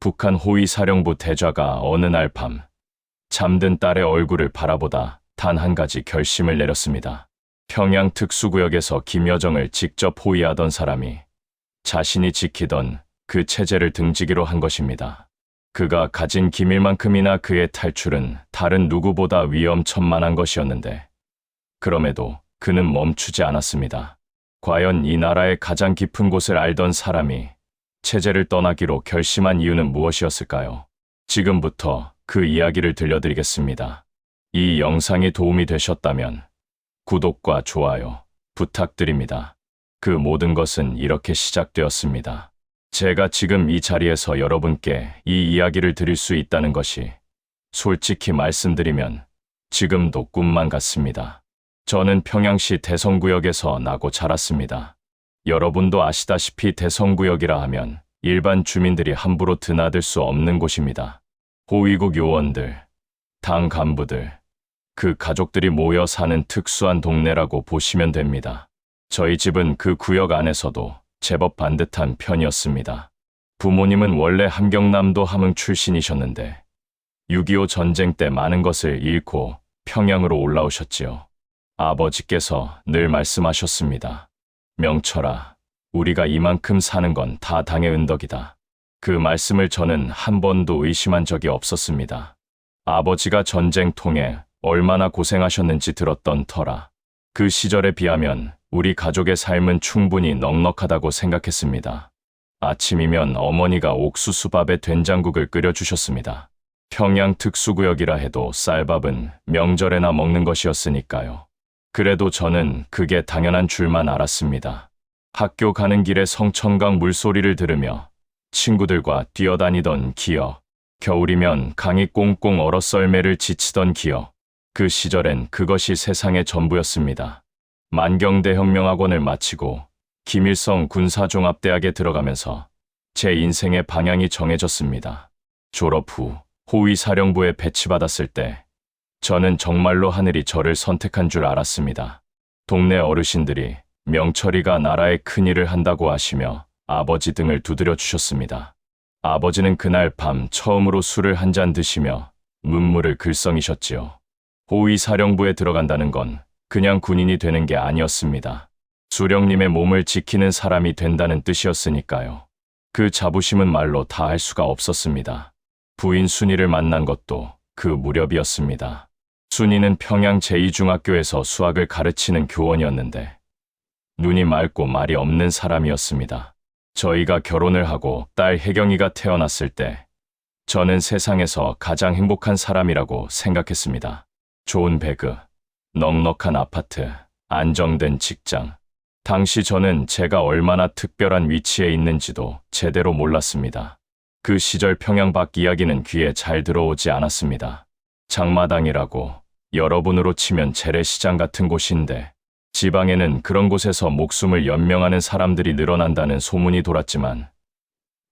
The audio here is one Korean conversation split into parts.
북한 호위사령부 대좌가 어느 날 밤 잠든 딸의 얼굴을 바라보다 단 한 가지 결심을 내렸습니다. 평양 특수구역에서 김여정을 직접 호위하던 사람이 자신이 지키던 그 체제를 등지기로 한 것입니다. 그가 가진 기밀만큼이나 그의 탈출은 다른 누구보다 위험천만한 것이었는데 그럼에도 그는 멈추지 않았습니다. 과연 이 나라의 가장 깊은 곳을 알던 사람이 체제를 떠나기로 결심한 이유는 무엇이었을까요? 지금부터 그 이야기를 들려드리겠습니다. 이 영상이 도움이 되셨다면 구독과 좋아요 부탁드립니다. 그 모든 것은 이렇게 시작되었습니다. 제가 지금 이 자리에서 여러분께 이 이야기를 드릴 수 있다는 것이 솔직히 말씀드리면 지금도 꿈만 같습니다. 저는 평양시 대성구역에서 나고 자랐습니다. 여러분도 아시다시피 대성구역이라 하면 일반 주민들이 함부로 드나들 수 없는 곳입니다. 호위국 요원들, 당 간부들, 그 가족들이 모여 사는 특수한 동네라고 보시면 됩니다. 저희 집은 그 구역 안에서도 제법 반듯한 편이었습니다. 부모님은 원래 함경남도 함흥 출신이셨는데 6.25 전쟁 때 많은 것을 잃고 평양으로 올라오셨지요. 아버지께서 늘 말씀하셨습니다. 명철아, 우리가 이만큼 사는 건 다 당의 은덕이다. 그 말씀을 저는 한 번도 의심한 적이 없었습니다. 아버지가 전쟁 통에 얼마나 고생하셨는지 들었던 터라 그 시절에 비하면 우리 가족의 삶은 충분히 넉넉하다고 생각했습니다. 아침이면 어머니가 옥수수밥에 된장국을 끓여주셨습니다. 평양 특수구역이라 해도 쌀밥은 명절에나 먹는 것이었으니까요. 그래도 저는 그게 당연한 줄만 알았습니다. 학교 가는 길에 성천강 물소리를 들으며 친구들과 뛰어다니던 기억, 겨울이면 강이 꽁꽁 얼어 썰매를 지치던 기억, 그 시절엔 그것이 세상의 전부였습니다. 만경대혁명학원을 마치고 김일성 군사종합대학에 들어가면서 제 인생의 방향이 정해졌습니다. 졸업 후 호위사령부에 배치받았을 때 저는 정말로 하늘이 저를 선택한 줄 알았습니다. 동네 어르신들이 명철이가 나라에 큰일을 한다고 하시며 아버지 등을 두드려 주셨습니다. 아버지는 그날 밤 처음으로 술을 한 잔 드시며 눈물을 글썽이셨지요. 호위사령부에 들어간다는 건 그냥 군인이 되는 게 아니었습니다. 수령님의 몸을 지키는 사람이 된다는 뜻이었으니까요. 그 자부심은 말로 다 할 수가 없었습니다. 부인 순이를 만난 것도 그 무렵이었습니다. 순이는 평양 제2중학교에서 수학을 가르치는 교원이었는데 눈이 맑고 말이 없는 사람이었습니다. 저희가 결혼을 하고 딸 혜경이가 태어났을 때 저는 세상에서 가장 행복한 사람이라고 생각했습니다. 좋은 배그, 넉넉한 아파트, 안정된 직장. 당시 저는 제가 얼마나 특별한 위치에 있는지도 제대로 몰랐습니다. 그 시절 평양 밖 이야기는 귀에 잘 들어오지 않았습니다. 장마당이라고 여러분으로 치면 재래시장 같은 곳인데 지방에는 그런 곳에서 목숨을 연명하는 사람들이 늘어난다는 소문이 돌았지만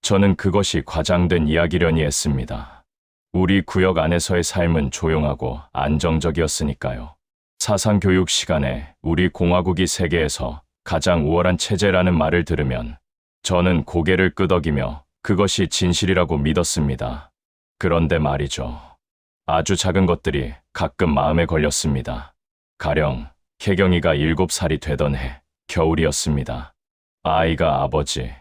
저는 그것이 과장된 이야기려니 했습니다. 우리 구역 안에서의 삶은 조용하고 안정적이었으니까요. 사상교육 시간에 우리 공화국이 세계에서 가장 우월한 체제라는 말을 들으면 저는 고개를 끄덕이며 그것이 진실이라고 믿었습니다. 그런데 말이죠. 아주 작은 것들이 가끔 마음에 걸렸습니다. 가령 혜경이가 7살이 되던 해 겨울이었습니다. 아이가 아버지,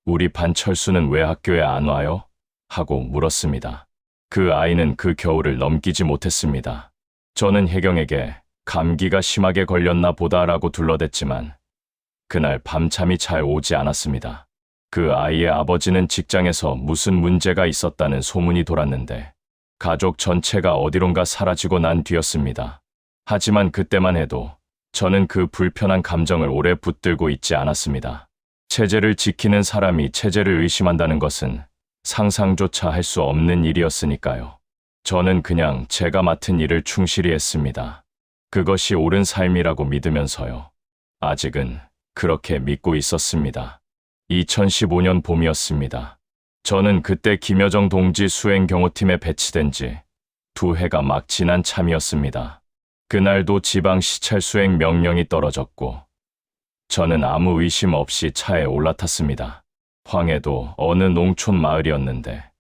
우리 반 철수는 왜 학교에 안 와요? 하고 물었습니다. 그 아이는 그 겨울을 넘기지 못했습니다. 저는 혜경에게 감기가 심하게 걸렸나 보다라고 둘러댔지만 그날 밤잠이 잘 오지 않았습니다. 그 아이의 아버지는 직장에서 무슨 문제가 있었다는 소문이 돌았는데 가족 전체가 어디론가 사라지고 난 뒤였습니다. 하지만 그때만 해도 저는 그 불편한 감정을 오래 붙들고 있지 않았습니다. 체제를 지키는 사람이 체제를 의심한다는 것은 상상조차 할 수 없는 일이었으니까요. 저는 그냥 제가 맡은 일을 충실히 했습니다. 그것이 옳은 삶이라고 믿으면서요. 아직은 그렇게 믿고 있었습니다. 2015년 봄이었습니다. 저는 그때 김여정 동지 수행경호팀에 배치된 지 2해가 막 지난 참이었습니다. 그날도 지방 시찰 수행 명령이 떨어졌고 저는 아무 의심 없이 차에 올라탔습니다. 황해도 어느 농촌 마을이었는데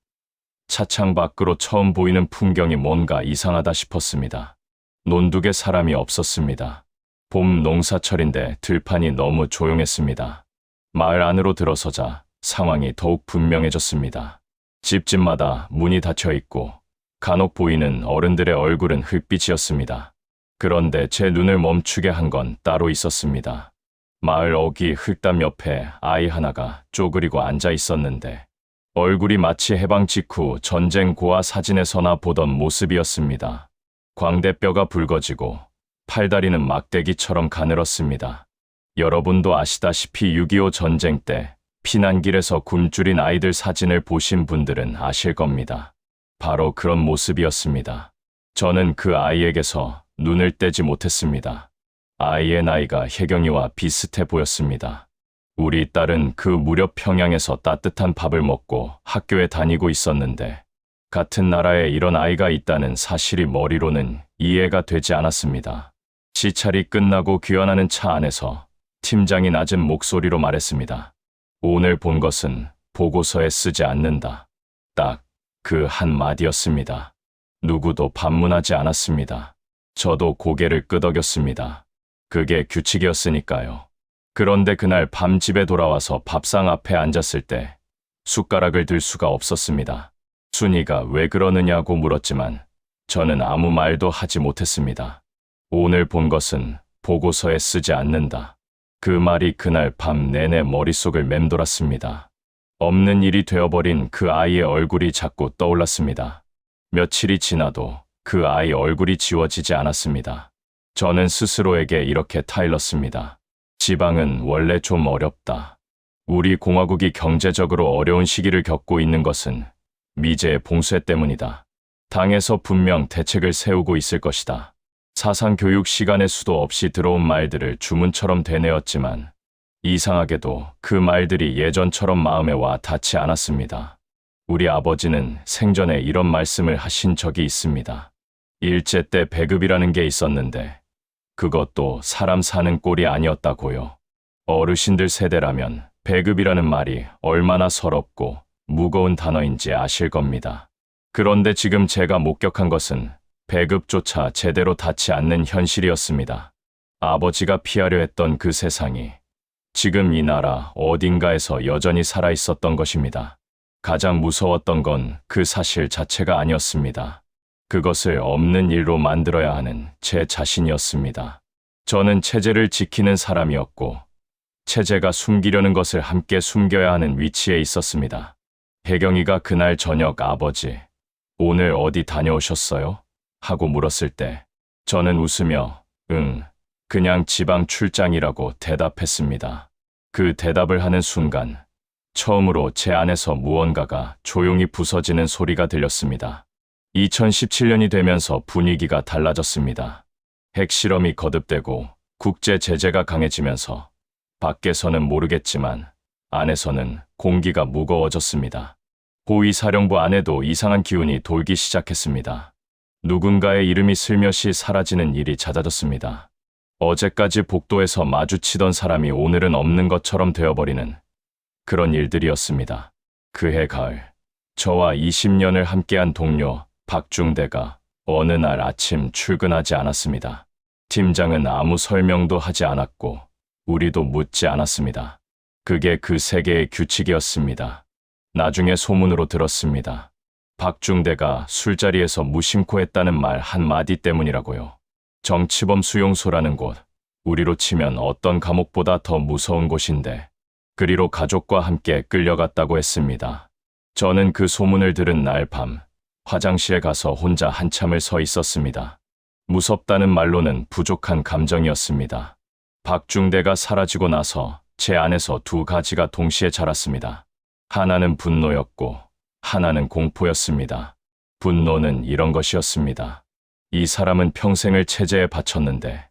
차창 밖으로 처음 보이는 풍경이 뭔가 이상하다 싶었습니다. 논둑에 사람이 없었습니다. 봄 농사철인데 들판이 너무 조용했습니다. 마을 안으로 들어서자 상황이 더욱 분명해졌습니다. 집집마다 문이 닫혀 있고 간혹 보이는 어른들의 얼굴은 흙빛이었습니다. 그런데 제 눈을 멈추게 한 건 따로 있었습니다. 마을 어귀 흙담 옆에 아이 하나가 쪼그리고 앉아 있었는데 얼굴이 마치 해방 직후 전쟁 고아 사진에서나 보던 모습이었습니다. 광대뼈가 붉어지고 팔다리는 막대기처럼 가늘었습니다. 여러분도 아시다시피 6.25 전쟁 때 피난길에서 굶주린 아이들 사진을 보신 분들은 아실 겁니다. 바로 그런 모습이었습니다. 저는 그 아이에게서 눈을 떼지 못했습니다. 아이의 나이가 혜경이와 비슷해 보였습니다. 우리 딸은 그 무렵 평양에서 따뜻한 밥을 먹고 학교에 다니고 있었는데 같은 나라에 이런 아이가 있다는 사실이 머리로는 이해가 되지 않았습니다. 시찰이 끝나고 귀환하는 차 안에서 팀장이 낮은 목소리로 말했습니다. 오늘 본 것은 보고서에 쓰지 않는다. 딱 그 한마디였습니다. 누구도 반문하지 않았습니다. 저도 고개를 끄덕였습니다. 그게 규칙이었으니까요. 그런데 그날 밤 집에 돌아와서 밥상 앞에 앉았을 때 숟가락을 들 수가 없었습니다. 순이가 왜 그러느냐고 물었지만 저는 아무 말도 하지 못했습니다. 오늘 본 것은 보고서에 쓰지 않는다. 그 말이 그날 밤 내내 머릿속을 맴돌았습니다. 없는 일이 되어버린 그 아이의 얼굴이 자꾸 떠올랐습니다. 며칠이 지나도 그 아이 얼굴이 지워지지 않았습니다. 저는 스스로에게 이렇게 타일렀습니다. 지방은 원래 좀 어렵다. 우리 공화국이 경제적으로 어려운 시기를 겪고 있는 것은 미제의 봉쇄 때문이다. 당에서 분명 대책을 세우고 있을 것이다. 사상교육 시간에 수도 없이 들어온 말들을 주문처럼 되뇌었지만 이상하게도 그 말들이 예전처럼 마음에 와 닿지 않았습니다. 우리 아버지는 생전에 이런 말씀을 하신 적이 있습니다. 일제 때 배급이라는 게 있었는데 그것도 사람 사는 꼴이 아니었다고요. 어르신들 세대라면 배급이라는 말이 얼마나 서럽고 무거운 단어인지 아실 겁니다. 그런데 지금 제가 목격한 것은 배급조차 제대로 닿지 않는 현실이었습니다. 아버지가 피하려 했던 그 세상이 지금 이 나라 어딘가에서 여전히 살아있었던 것입니다. 가장 무서웠던 건 그 사실 자체가 아니었습니다. 그것을 없는 일로 만들어야 하는 제 자신이었습니다. 저는 체제를 지키는 사람이었고 체제가 숨기려는 것을 함께 숨겨야 하는 위치에 있었습니다. 혜경이가 그날 저녁 아버지, 오늘 어디 다녀오셨어요? 하고 물었을 때 저는 웃으며 응, 그냥 지방 출장이라고 대답했습니다. 그 대답을 하는 순간 처음으로 제 안에서 무언가가 조용히 부서지는 소리가 들렸습니다. 2017년이 되면서 분위기가 달라졌습니다. 핵실험이 거듭되고 국제 제재가 강해지면서 밖에서는 모르겠지만 안에서는 공기가 무거워졌습니다. 호위사령부 안에도 이상한 기운이 돌기 시작했습니다. 누군가의 이름이 슬며시 사라지는 일이 잦아졌습니다. 어제까지 복도에서 마주치던 사람이 오늘은 없는 것처럼 되어버리는 그런 일들이었습니다. 그해 가을, 저와 20년을 함께한 동료 박중대가 어느 날 아침 출근하지 않았습니다. 팀장은 아무 설명도 하지 않았고 우리도 묻지 않았습니다. 그게 그 세계의 규칙이었습니다. 나중에 소문으로 들었습니다. 박중대가 술자리에서 무심코 했다는 말 한마디 때문이라고요. 정치범 수용소라는 곳, 우리로 치면 어떤 감옥보다 더 무서운 곳인데 그리로 가족과 함께 끌려갔다고 했습니다. 저는 그 소문을 들은 날 밤 화장실에 가서 혼자 한참을 서 있었습니다. 무섭다는 말로는 부족한 감정이었습니다. 박중대가 사라지고 나서 제 안에서 두 가지가 동시에 자랐습니다. 하나는 분노였고 하나는 공포였습니다. 분노는 이런 것이었습니다. 이 사람은 평생을 체제에 바쳤는데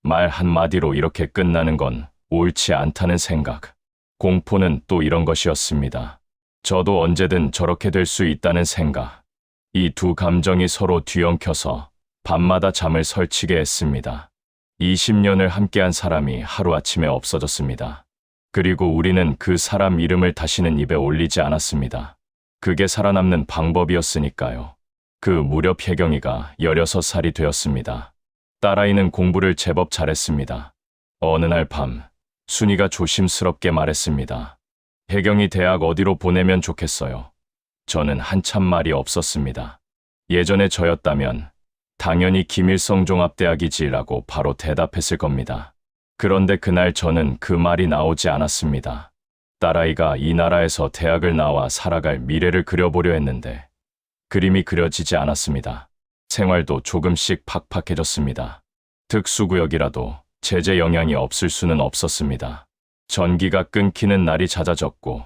말 한마디로 이렇게 끝나는 건 옳지 않다는 생각. 공포는 또 이런 것이었습니다. 저도 언제든 저렇게 될 수 있다는 생각. 이 두 감정이 서로 뒤엉켜서 밤마다 잠을 설치게 했습니다. 20년을 함께한 사람이 하루아침에 없어졌습니다. 그리고 우리는 그 사람 이름을 다시는 입에 올리지 않았습니다. 그게 살아남는 방법이었으니까요. 그 무렵 혜경이가 16살이 되었습니다. 딸아이는 공부를 제법 잘했습니다. 어느 날 밤, 순이가 조심스럽게 말했습니다. 혜경이 대학 어디로 보내면 좋겠어요. 저는 한참 말이 없었습니다. 예전에 저였다면 당연히 김일성 종합대학이지라고 바로 대답했을 겁니다. 그런데 그날 저는 그 말이 나오지 않았습니다. 딸아이가 이 나라에서 대학을 나와 살아갈 미래를 그려보려 했는데 그림이 그려지지 않았습니다. 생활도 조금씩 팍팍해졌습니다. 특수구역이라도 제재 영향이 없을 수는 없었습니다. 전기가 끊기는 날이 잦아졌고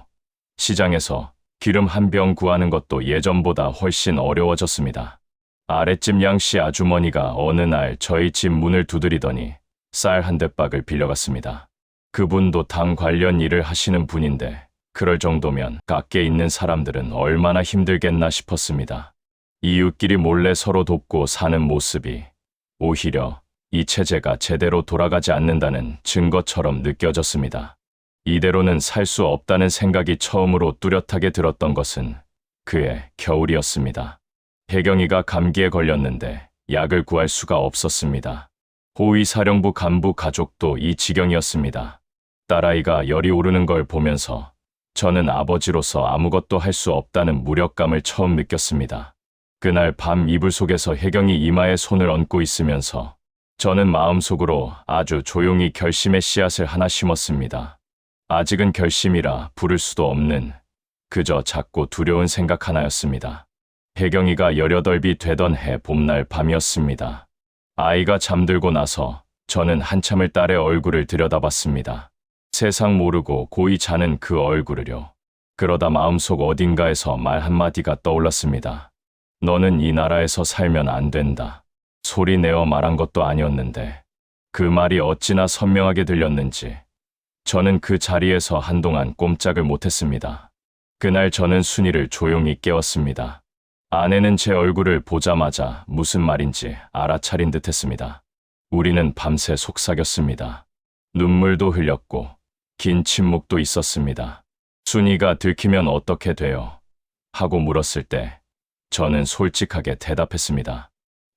시장에서 기름 한 병 구하는 것도 예전보다 훨씬 어려워졌습니다. 아랫집 양씨 아주머니가 어느 날 저희 집 문을 두드리더니 쌀 한 대박을 빌려갔습니다. 그분도 당 관련 일을 하시는 분인데 그럴 정도면 깎에 있는 사람들은 얼마나 힘들겠나 싶었습니다. 이웃끼리 몰래 서로 돕고 사는 모습이 오히려 이 체제가 제대로 돌아가지 않는다는 증거처럼 느껴졌습니다. 이대로는 살 수 없다는 생각이 처음으로 뚜렷하게 들었던 것은 그해 겨울이었습니다. 혜경이가 감기에 걸렸는데 약을 구할 수가 없었습니다. 호위사령부 간부 가족도 이 지경이었습니다. 딸아이가 열이 오르는 걸 보면서 저는 아버지로서 아무것도 할 수 없다는 무력감을 처음 느꼈습니다. 그날 밤 이불 속에서 혜경이 이마에 손을 얹고 있으면서 저는 마음속으로 아주 조용히 결심의 씨앗을 하나 심었습니다. 아직은 결심이라 부를 수도 없는 그저 작고 두려운 생각 하나였습니다. 혜경이가 18이 되던 해 봄날 밤이었습니다. 아이가 잠들고 나서 저는 한참을 딸의 얼굴을 들여다봤습니다. 세상 모르고 고이 자는 그 얼굴을요. 그러다 마음속 어딘가에서 말 한마디가 떠올랐습니다. 너는 이 나라에서 살면 안 된다. 소리 내어 말한 것도 아니었는데 그 말이 어찌나 선명하게 들렸는지 저는 그 자리에서 한동안 꼼짝을 못했습니다. 그날 저는 순이를 조용히 깨웠습니다. 아내는 제 얼굴을 보자마자 무슨 말인지 알아차린 듯했습니다. 우리는 밤새 속삭였습니다. 눈물도 흘렸고 긴 침묵도 있었습니다. 순이가 들키면 어떻게 돼요? 하고 물었을 때 저는 솔직하게 대답했습니다.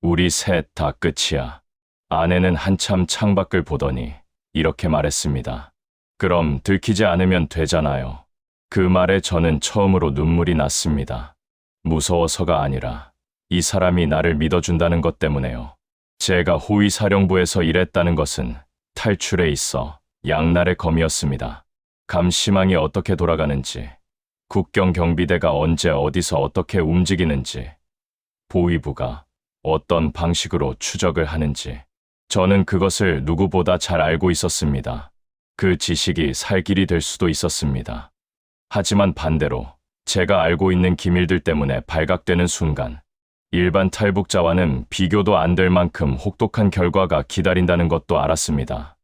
우리 셋 다 끝이야. 아내는 한참 창밖을 보더니 이렇게 말했습니다. 그럼 들키지 않으면 되잖아요. 그 말에 저는 처음으로 눈물이 났습니다. 무서워서가 아니라 이 사람이 나를 믿어준다는 것 때문에요. 제가 호위사령부에서 일했다는 것은 탈출에 있어 양날의 검이었습니다. 감시망이 어떻게 돌아가는지, 국경경비대가 언제 어디서 어떻게 움직이는지, 보위부가 어떤 방식으로 추적을 하는지 저는 그것을 누구보다 잘 알고 있었습니다. 그 지식이 살 길이 될 수도 있었습니다. 하지만 반대로 제가 알고 있는 기밀들 때문에 발각되는 순간 일반 탈북자와는 비교도 안 될 만큼 혹독한 결과가 기다린다는 것도 알았습니다.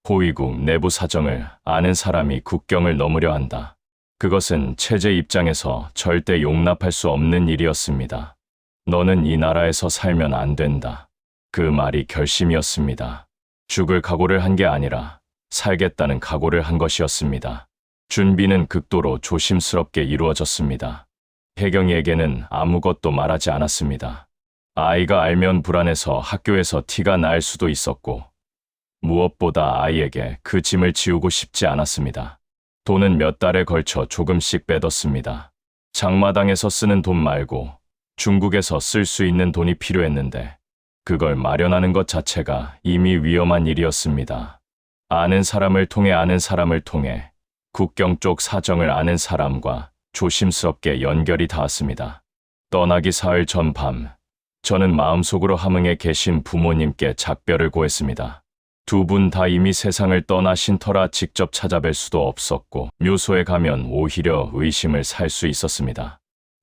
호위국 내부 사정을 아는 사람이 국경을 넘으려 한다. 그것은 체제 입장에서 절대 용납할 수 없는 일이었습니다. 너는 이 나라에서 살면 안 된다. 그 말이 결심이었습니다. 죽을 각오를 한 게 아니라 살겠다는 각오를 한 것이었습니다. 준비는 극도로 조심스럽게 이루어졌습니다. 혜경이에게는 아무것도 말하지 않았습니다. 아이가 알면 불안해서 학교에서 티가 날 수도 있었고 무엇보다 아이에게 그 짐을 지우고 싶지 않았습니다. 돈은 몇 달에 걸쳐 조금씩 빼뒀습니다. 장마당에서 쓰는 돈 말고 중국에서 쓸 수 있는 돈이 필요했는데 그걸 마련하는 것 자체가 이미 위험한 일이었습니다. 아는 사람을 통해 국경 쪽 사정을 아는 사람과 조심스럽게 연결이 닿았습니다. 떠나기 사흘 전 밤, 저는 마음속으로 함흥에 계신 부모님께 작별을 고했습니다. 두 분 다 이미 세상을 떠나신 터라 직접 찾아뵐 수도 없었고 묘소에 가면 오히려 의심을 살 수 있었습니다.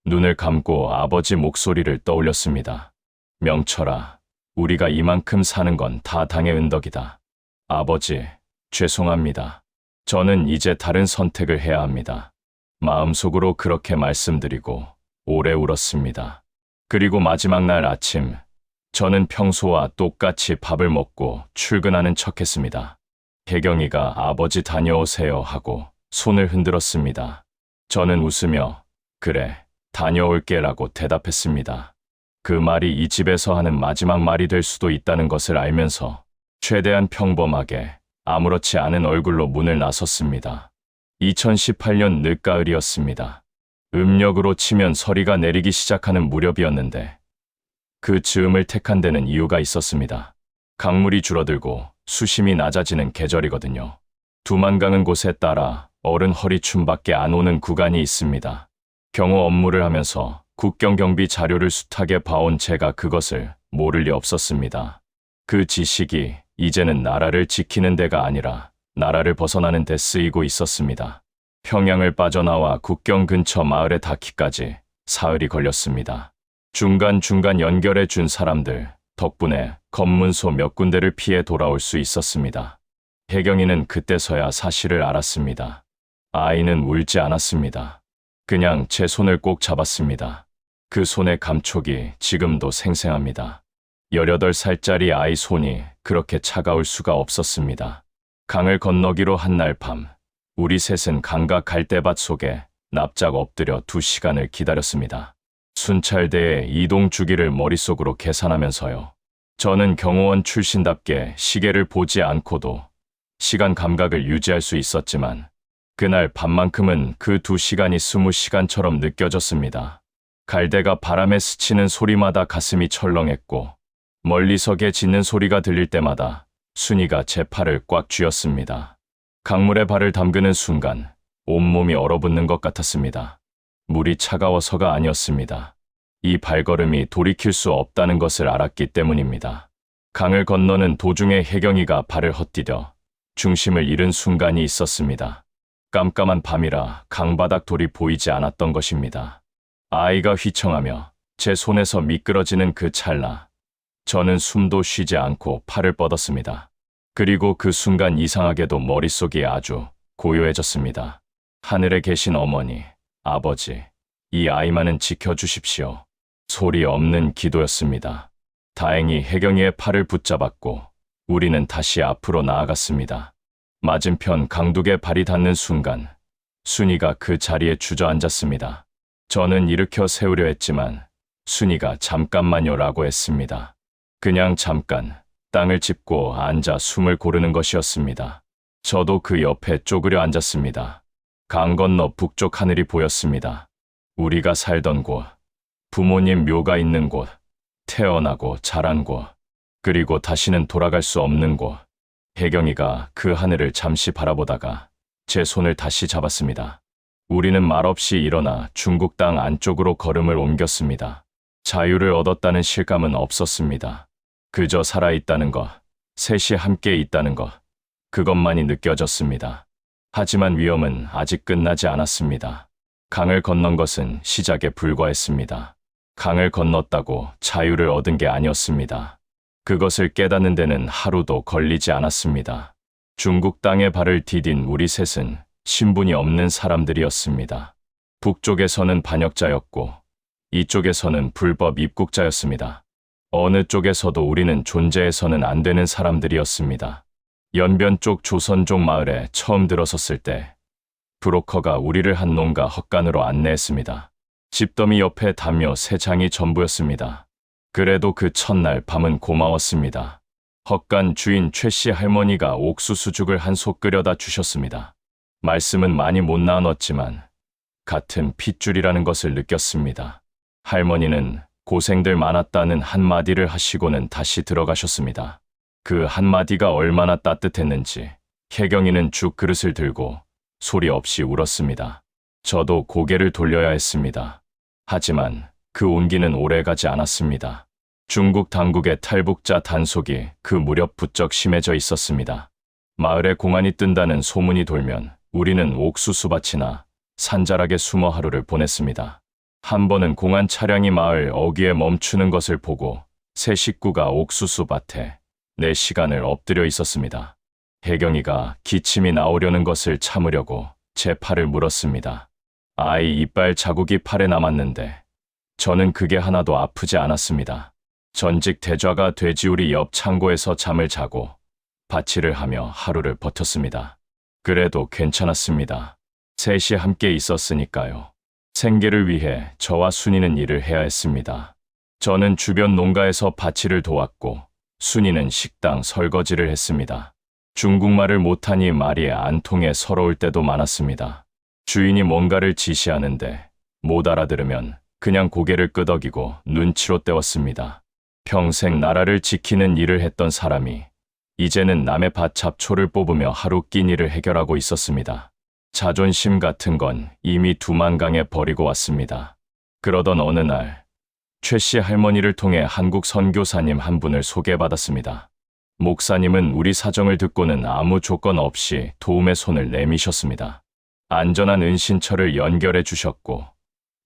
눈을 감고 아버지 목소리를 떠올렸습니다. 명철아, 우리가 이만큼 사는 건 다 당의 은덕이다. 아버지, 죄송합니다. 저는 이제 다른 선택을 해야 합니다. 마음속으로 그렇게 말씀드리고 오래 울었습니다. 그리고 마지막 날 아침, 저는 평소와 똑같이 밥을 먹고 출근하는 척했습니다. 혜경이가 아버지 다녀오세요 하고 손을 흔들었습니다. 저는 웃으며 그래, 다녀올게라고 대답했습니다. 그 말이 이 집에서 하는 마지막 말이 될 수도 있다는 것을 알면서 최대한 평범하게 아무렇지 않은 얼굴로 문을 나섰습니다. 2018년 늦가을이었습니다. 음력으로 치면 서리가 내리기 시작하는 무렵이었는데 그 즈음을 택한 데는 이유가 있었습니다. 강물이 줄어들고 수심이 낮아지는 계절이거든요. 두만강은 곳에 따라 어른 허리춤밖에 안 오는 구간이 있습니다. 경호 업무를 하면서 국경경비 자료를 숱하게 봐온 제가 그것을 모를 리 없었습니다. 그 지식이 이제는 나라를 지키는 데가 아니라 나라를 벗어나는 데 쓰이고 있었습니다. 평양을 빠져나와 국경 근처 마을에 닿기까지 사흘이 걸렸습니다. 중간중간 연결해 준 사람들 덕분에 검문소 몇 군데를 피해 돌아올 수 있었습니다. 혜경이는 그때서야 사실을 알았습니다. 아이는 울지 않았습니다. 그냥 제 손을 꼭 잡았습니다. 그 손의 감촉이 지금도 생생합니다. 18살짜리 아이 손이 그렇게 차가울 수가 없었습니다. 강을 건너기로 한 날 밤, 우리 셋은 강가 갈대밭 속에 납작 엎드려 2시간을 기다렸습니다. 순찰대의 이동 주기를 머릿속으로 계산하면서요. 저는 경호원 출신답게 시계를 보지 않고도 시간 감각을 유지할 수 있었지만 그날 밤만큼은 그 2시간이 20시간처럼 느껴졌습니다. 갈대가 바람에 스치는 소리마다 가슴이 철렁했고 멀리서게 짖는 소리가 들릴 때마다 순이가 제 팔을 꽉 쥐었습니다. 강물에 발을 담그는 순간 온몸이 얼어붙는 것 같았습니다. 물이 차가워서가 아니었습니다. 이 발걸음이 돌이킬 수 없다는 것을 알았기 때문입니다. 강을 건너는 도중에 혜경이가 발을 헛디뎌 중심을 잃은 순간이 있었습니다. 깜깜한 밤이라 강바닥 돌이 보이지 않았던 것입니다. 아이가 휘청하며 제 손에서 미끄러지는 그 찰나, 저는 숨도 쉬지 않고 팔을 뻗었습니다. 그리고 그 순간 이상하게도 머릿속이 아주 고요해졌습니다. 하늘에 계신 어머니, 아버지, 이 아이만은 지켜주십시오. 소리 없는 기도였습니다. 다행히 혜경이의 팔을 붙잡았고 우리는 다시 앞으로 나아갔습니다. 맞은편 강둑에 발이 닿는 순간 순이가 그 자리에 주저앉았습니다. 저는 일으켜 세우려 했지만 순이가 잠깐만요라고 했습니다. 그냥 잠깐 땅을 짚고 앉아 숨을 고르는 것이었습니다. 저도 그 옆에 쪼그려 앉았습니다. 강 건너 북쪽 하늘이 보였습니다. 우리가 살던 곳, 부모님 묘가 있는 곳, 태어나고 자란 곳, 그리고 다시는 돌아갈 수 없는 곳. 혜경이가 그 하늘을 잠시 바라보다가 제 손을 다시 잡았습니다. 우리는 말없이 일어나 중국 땅 안쪽으로 걸음을 옮겼습니다. 자유를 얻었다는 실감은 없었습니다. 그저 살아있다는 것, 셋이 함께 있다는 것, 그것만이 느껴졌습니다. 하지만 위험은 아직 끝나지 않았습니다. 강을 건넌 것은 시작에 불과했습니다. 강을 건넜다고 자유를 얻은 게 아니었습니다. 그것을 깨닫는 데는 하루도 걸리지 않았습니다. 중국 땅에 발을 디딘 우리 셋은 신분이 없는 사람들이었습니다. 북쪽에서는 반역자였고 이쪽에서는 불법 입국자였습니다. 어느 쪽에서도 우리는 존재해서는 안 되는 사람들이었습니다. 연변 쪽 조선족 마을에 처음 들어섰을 때 브로커가 우리를 한 농가 헛간으로 안내했습니다. 집더미 옆에 담요 3장이 전부였습니다. 그래도 그 첫날 밤은 고마웠습니다. 헛간 주인 최씨 할머니가 옥수수죽을 한 솥 끓여다 주셨습니다. 말씀은 많이 못 나눴지만 같은 핏줄이라는 것을 느꼈습니다. 할머니는 고생들 많았다는 한마디를 하시고는 다시 들어가셨습니다. 그 한마디가 얼마나 따뜻했는지 혜경이는 죽 그릇을 들고 소리 없이 울었습니다. 저도 고개를 돌려야 했습니다. 하지만 그 온기는 오래가지 않았습니다. 중국 당국의 탈북자 단속이 그 무렵 부쩍 심해져 있었습니다. 마을에 공안이 뜬다는 소문이 돌면 우리는 옥수수밭이나 산자락에 숨어 하루를 보냈습니다. 한 번은 공안 차량이 마을 어귀에 멈추는 것을 보고 세 식구가 옥수수밭에 4시간을 엎드려 있었습니다. 혜경이가 기침이 나오려는 것을 참으려고 제 팔을 물었습니다. 아이 이빨 자국이 팔에 남았는데 저는 그게 하나도 아프지 않았습니다. 전직 대좌가 돼지우리 옆 창고에서 잠을 자고 밭일을 하며 하루를 버텼습니다. 그래도 괜찮았습니다. 셋이 함께 있었으니까요. 생계를 위해 저와 순이는 일을 해야 했습니다. 저는 주변 농가에서 밭일을 도왔고 순이는 식당 설거지를 했습니다. 중국말을 못하니 말이 안 통해 서러울 때도 많았습니다. 주인이 뭔가를 지시하는데 못 알아들으면 그냥 고개를 끄덕이고 눈치로 때웠습니다. 평생 나라를 지키는 일을 했던 사람이 이제는 남의 밭 잡초를 뽑으며 하루 끼니를 해결하고 있었습니다. 자존심 같은 건 이미 두만강에 버리고 왔습니다. 그러던 어느 날 최 씨 할머니를 통해 한국 선교사님 한 분을 소개받았습니다. 목사님은 우리 사정을 듣고는 아무 조건 없이 도움의 손을 내미셨습니다. 안전한 은신처를 연결해 주셨고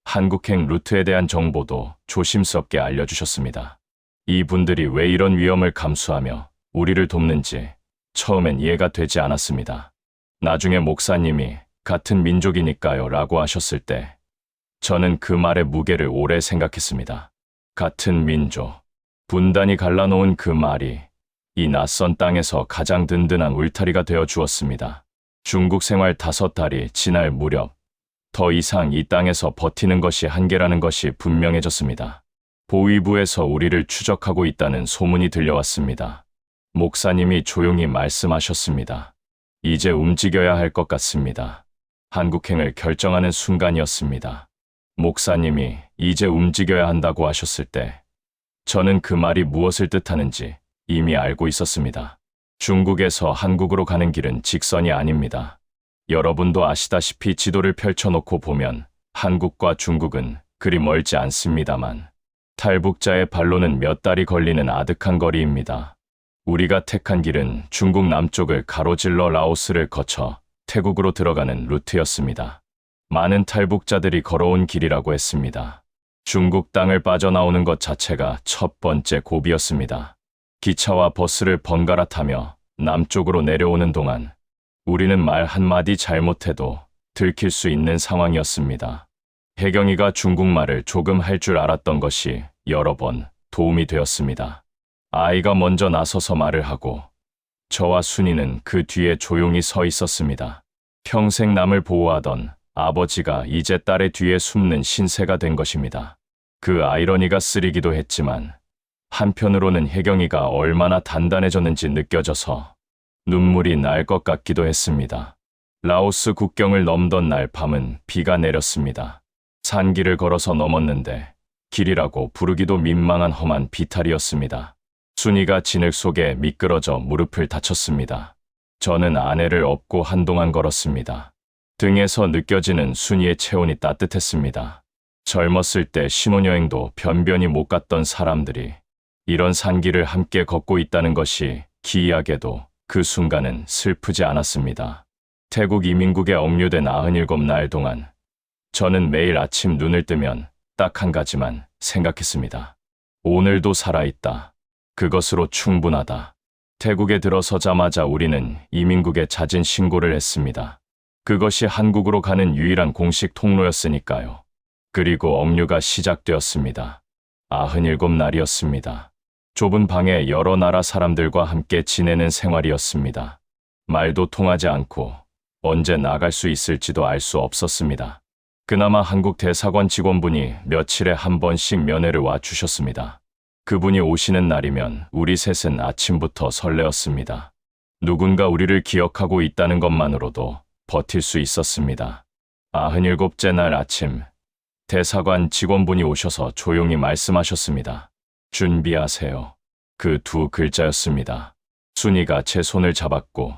한국행 루트에 대한 정보도 조심스럽게 알려주셨습니다. 이분들이 왜 이런 위험을 감수하며 우리를 돕는지 처음엔 이해가 되지 않았습니다. 나중에 목사님이 같은 민족이니까요 라고 하셨을 때 저는 그 말의 무게를 오래 생각했습니다. 같은 민족, 분단이 갈라놓은 그 말이 이 낯선 땅에서 가장 든든한 울타리가 되어 주었습니다. 중국 생활 5달이 지날 무렵 더 이상 이 땅에서 버티는 것이 한계라는 것이 분명해졌습니다. 보위부에서 우리를 추적하고 있다는 소문이 들려왔습니다. 목사님이 조용히 말씀하셨습니다. 이제 움직여야 할 것 같습니다. 한국행을 결정하는 순간이었습니다. 목사님이 이제 움직여야 한다고 하셨을 때 저는 그 말이 무엇을 뜻하는지 이미 알고 있었습니다. 중국에서 한국으로 가는 길은 직선이 아닙니다. 여러분도 아시다시피 지도를 펼쳐놓고 보면 한국과 중국은 그리 멀지 않습니다만 탈북자의 발로는 몇 달이 걸리는 아득한 거리입니다. 우리가 택한 길은 중국 남쪽을 가로질러 라오스를 거쳐 태국으로 들어가는 루트였습니다. 많은 탈북자들이 걸어온 길이라고 했습니다. 중국 땅을 빠져나오는 것 자체가 첫 번째 고비였습니다. 기차와 버스를 번갈아 타며 남쪽으로 내려오는 동안 우리는 말 한마디 잘못해도 들킬 수 있는 상황이었습니다. 혜경이가 중국말을 조금 할 줄 알았던 것이 여러 번 도움이 되었습니다. 아이가 먼저 나서서 말을 하고 저와 순이는 그 뒤에 조용히 서 있었습니다. 평생 남을 보호하던 아버지가 이제 딸의 뒤에 숨는 신세가 된 것입니다. 그 아이러니가 쓰리기도 했지만 한편으로는 혜경이가 얼마나 단단해졌는지 느껴져서 눈물이 날 것 같기도 했습니다. 라오스 국경을 넘던 날 밤은 비가 내렸습니다. 산길을 걸어서 넘었는데 길이라고 부르기도 민망한 험한 비탈이었습니다. 순이가 진흙 속에 미끄러져 무릎을 다쳤습니다. 저는 아내를 업고 한동안 걸었습니다. 등에서 느껴지는 순이의 체온이 따뜻했습니다. 젊었을 때 신혼여행도 변변히 못 갔던 사람들이 이런 산길을 함께 걷고 있다는 것이 기이하게도 그 순간은 슬프지 않았습니다. 태국 이민국에 억류된 97날 동안 저는 매일 아침 눈을 뜨면 딱 한 가지만 생각했습니다. 오늘도 살아있다. 그것으로 충분하다. 태국에 들어서자마자 우리는 이민국에 자진 신고를 했습니다. 그것이 한국으로 가는 유일한 공식 통로였으니까요. 그리고 억류가 시작되었습니다. 97날이었습니다. 좁은 방에 여러 나라 사람들과 함께 지내는 생활이었습니다. 말도 통하지 않고 언제 나갈 수 있을지도 알 수 없었습니다. 그나마 한국 대사관 직원분이 며칠에 한 번씩 면회를 와 주셨습니다. 그분이 오시는 날이면 우리 셋은 아침부터 설레었습니다. 누군가 우리를 기억하고 있다는 것만으로도 버틸 수 있었습니다. 97째 날 아침, 대사관 직원분이 오셔서 조용히 말씀하셨습니다. 준비하세요. 그 두 글자였습니다. 순이가 제 손을 잡았고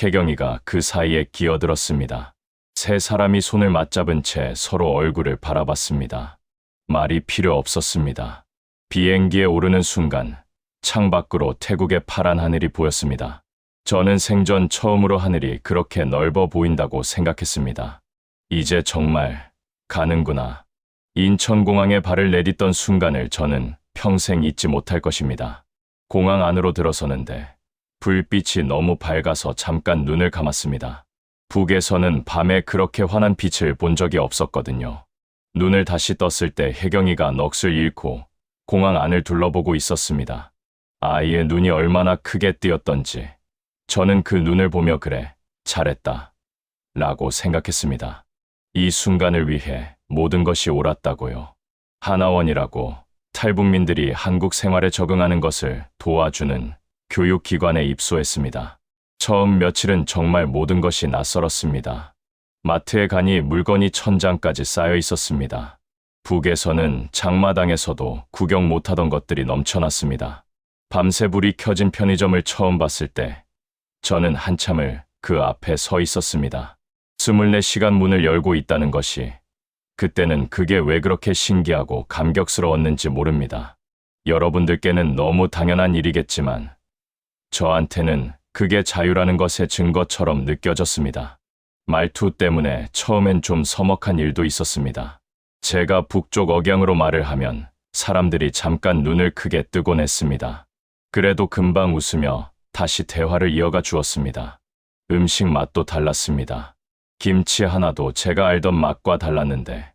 혜경이가 그 사이에 끼어들었습니다. 세 사람이 손을 맞잡은 채 서로 얼굴을 바라봤습니다. 말이 필요 없었습니다. 비행기에 오르는 순간 창밖으로 태국의 파란 하늘이 보였습니다. 저는 생전 처음으로 하늘이 그렇게 넓어 보인다고 생각했습니다. 이제 정말 가는구나. 인천공항에 발을 내딛던 순간을 저는 평생 잊지 못할 것입니다. 공항 안으로 들어서는데 불빛이 너무 밝아서 잠깐 눈을 감았습니다. 북에서는 밤에 그렇게 환한 빛을 본 적이 없었거든요. 눈을 다시 떴을 때 혜경이가 넋을 잃고 공항 안을 둘러보고 있었습니다. 아이의 눈이 얼마나 크게 뜨였던지 저는 그 눈을 보며 그래, 잘했다 라고 생각했습니다. 이 순간을 위해 모든 것이 옳았다고요. 하나원이라고 탈북민들이 한국 생활에 적응하는 것을 도와주는 교육기관에 입소했습니다. 처음 며칠은 정말 모든 것이 낯설었습니다. 마트에 가니 물건이 천장까지 쌓여 있었습니다. 북에서는 장마당에서도 구경 못하던 것들이 넘쳐났습니다. 밤새 불이 켜진 편의점을 처음 봤을 때 저는 한참을 그 앞에 서 있었습니다. 24시간 문을 열고 있다는 것이 그때는 그게 왜 그렇게 신기하고 감격스러웠는지 모릅니다. 여러분들께는 너무 당연한 일이겠지만 저한테는 그게 자유라는 것의 증거처럼 느껴졌습니다. 말투 때문에 처음엔 좀 서먹한 일도 있었습니다. 제가 북쪽 억양으로 말을 하면 사람들이 잠깐 눈을 크게 뜨곤 했습니다. 그래도 금방 웃으며 다시 대화를 이어가 주었습니다. 음식 맛도 달랐습니다. 김치 하나도 제가 알던 맛과 달랐는데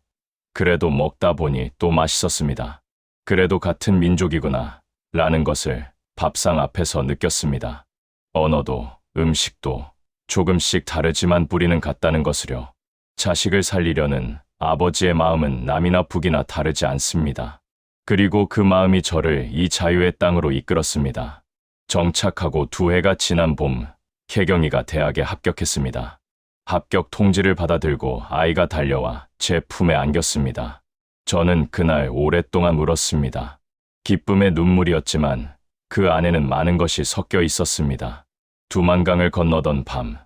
그래도 먹다 보니 또 맛있었습니다. 그래도 같은 민족이구나 라는 것을 밥상 앞에서 느꼈습니다. 언어도 음식도 조금씩 다르지만 뿌리는 같다는 것을요. 자식을 살리려는 아버지의 마음은 남이나 북이나 다르지 않습니다. 그리고 그 마음이 저를 이 자유의 땅으로 이끌었습니다. 정착하고 2해가 지난 봄, 혜경이가 대학에 합격했습니다. 합격 통지를 받아들고 아이가 달려와 제 품에 안겼습니다. 저는 그날 오랫동안 울었습니다. 기쁨의 눈물이었지만 그 안에는 많은 것이 섞여 있었습니다. 두만강을 건너던 밤,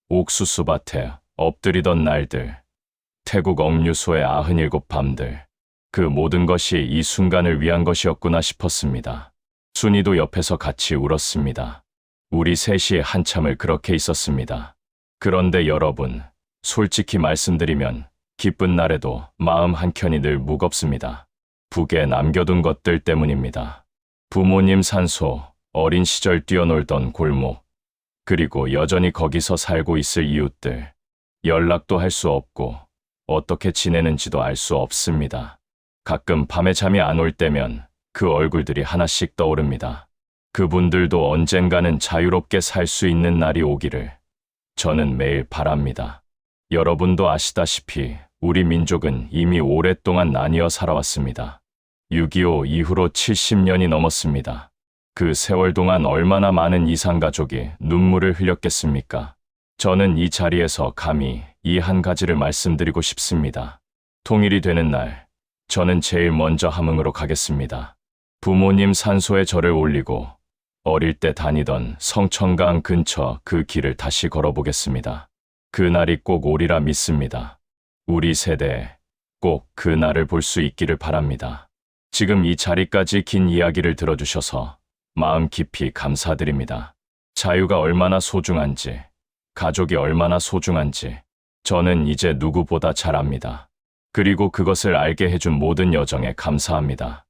옥수수밭에 엎드리던 날들, 태국 억류소의 97밤들, 그 모든 것이 이 순간을 위한 것이었구나 싶었습니다. 순이도 옆에서 같이 울었습니다. 우리 셋이 한참을 그렇게 있었습니다. 그런데 여러분, 솔직히 말씀드리면 기쁜 날에도 마음 한켠이 늘 무겁습니다. 북에 남겨둔 것들 때문입니다. 부모님 산소, 어린 시절 뛰어놀던 골목, 그리고 여전히 거기서 살고 있을 이웃들, 연락도 할 수 없고 어떻게 지내는지도 알 수 없습니다. 가끔 밤에 잠이 안 올 때면 그 얼굴들이 하나씩 떠오릅니다. 그분들도 언젠가는 자유롭게 살 수 있는 날이 오기를 저는 매일 바랍니다. 여러분도 아시다시피 우리 민족은 이미 오랫동안 나뉘어 살아왔습니다. 6.25 이후로 70년이 넘었습니다. 그 세월 동안 얼마나 많은 이산가족이 눈물을 흘렸겠습니까? 저는 이 자리에서 감히 이 한 가지를 말씀드리고 싶습니다. 통일이 되는 날, 저는 제일 먼저 함흥으로 가겠습니다. 부모님 산소에 저를 올리고 어릴 때 다니던 성천강 근처 그 길을 다시 걸어보겠습니다. 그날이 꼭 오리라 믿습니다. 우리 세대에 꼭 그 날을 볼 수 있기를 바랍니다. 지금 이 자리까지 긴 이야기를 들어주셔서 마음 깊이 감사드립니다. 자유가 얼마나 소중한지, 가족이 얼마나 소중한지 저는 이제 누구보다 잘 압니다. 그리고 그것을 알게 해준 모든 여정에 감사합니다.